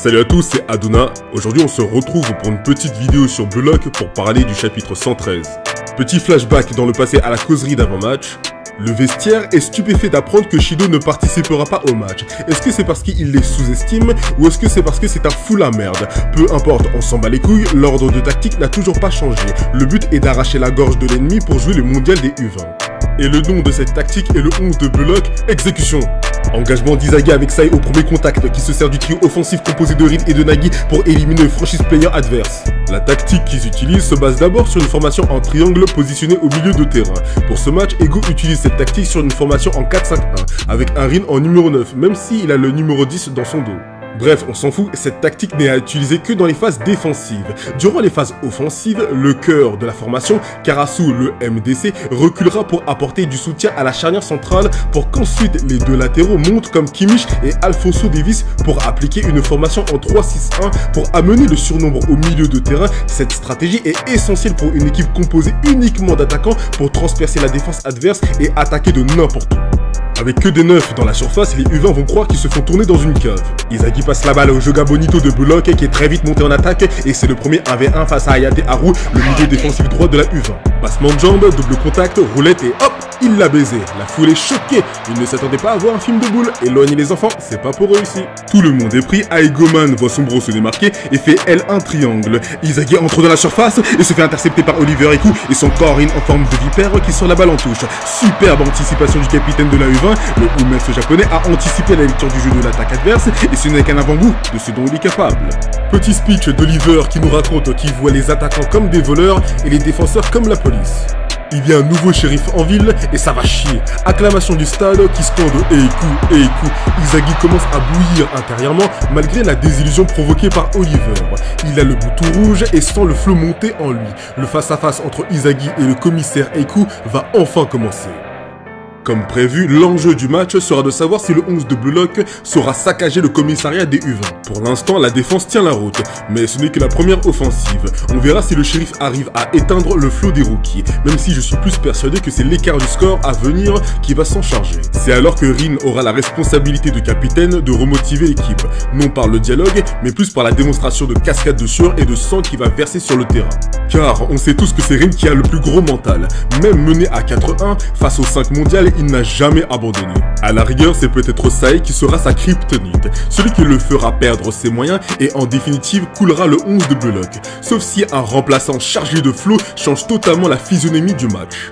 Salut à tous, c'est Aduna. Aujourd'hui on se retrouve pour une petite vidéo sur Blue Lock pour parler du chapitre 113. Petit flashback dans le passé à la causerie d'avant-match. Le vestiaire est stupéfait d'apprendre que Shido ne participera pas au match. Est-ce que c'est parce qu'il les sous-estime ou est-ce que c'est parce que c'est un fou la merde? Peu importe, on s'en bat les couilles, l'ordre de tactique n'a toujours pas changé. Le but est d'arracher la gorge de l'ennemi pour jouer le mondial des U20. Et le nom de cette tactique est le 11 de Blue Lock, exécution. Engagement d'Izagi avec Sai au premier contact qui se sert du trio offensif composé de Rin et de Nagi pour éliminer le franchise player adverse. La tactique qu'ils utilisent se base d'abord sur une formation en triangle positionnée au milieu de terrain. Pour ce match, Ego utilise cette tactique sur une formation en 4-5-1 avec un Rin en numéro 9 même s'il a le numéro 10 dans son dos. Bref, on s'en fout, cette tactique n'est à utiliser que dans les phases défensives. Durant les phases offensives, le cœur de la formation, Karasu, le MDC, reculera pour apporter du soutien à la charnière centrale pour qu'ensuite les deux latéraux montent comme Kimmich et Alphonso Davies pour appliquer une formation en 3-6-1 pour amener le surnombre au milieu de terrain. Cette stratégie est essentielle pour une équipe composée uniquement d'attaquants pour transpercer la défense adverse et attaquer de n'importe où. Avec que des neufs dans la surface, les U20 vont croire qu'ils se font tourner dans une cave. Izagi passe la balle au Joga Bonito de Blue Lock qui est très vite monté en attaque et c'est le premier 1v1 face à Hayate Haru, le milieu défensif droit de la U20. Passement de jambe, double contact, roulette et hop, il l'a baisé. La foule est choquée, il ne s'attendait pas à voir un film de boule. Éloignez les enfants, c'est pas pour eux ici. Tout le monde est pris, Aigoman voit son bro se démarquer et fait L1 triangle. Izagi entre dans la surface et se fait intercepter par Oliver Eku et son corps in en forme de vipère qui sort la balle en touche. Superbe anticipation du capitaine de la U20, le Umetsu japonais a anticipé la lecture du jeu de l'attaque adverse et ce n'est qu'un avant-goût de ce dont il est capable. Petit speech d'Oliver qui nous raconte qu'il voit les attaquants comme des voleurs et les défenseurs comme la police. Il y a un nouveau shérif en ville et ça va chier. Acclamation du stade qui scande Eiku, Eiku. Izagi commence à bouillir intérieurement malgré la désillusion provoquée par Oliver. Il a le bouton rouge et sent le flot monter en lui. Le face-à-face entre Izagi et le commissaire Eiku va enfin commencer. Comme prévu, l'enjeu du match sera de savoir si le 11 de Blue Lock saura saccager le commissariat des U20. Pour l'instant, la défense tient la route, mais ce n'est que la première offensive. On verra si le shérif arrive à éteindre le flot des rookies, même si je suis plus persuadé que c'est l'écart du score à venir qui va s'en charger. C'est alors que Rin aura la responsabilité de capitaine de remotiver l'équipe, non par le dialogue, mais plus par la démonstration de cascade de sueur et de sang qui va verser sur le terrain. Car on sait tous que c'est Rin qui a le plus gros mental. Même mené à 4-1 face aux 5 mondiales, il n'a jamais abandonné. À la rigueur, c'est peut-être Sai qui sera sa kryptonite, celui qui le fera perdre ses moyens et en définitive coulera le 11 de Blue Lock, sauf si un remplaçant chargé de flow change totalement la physionomie du match.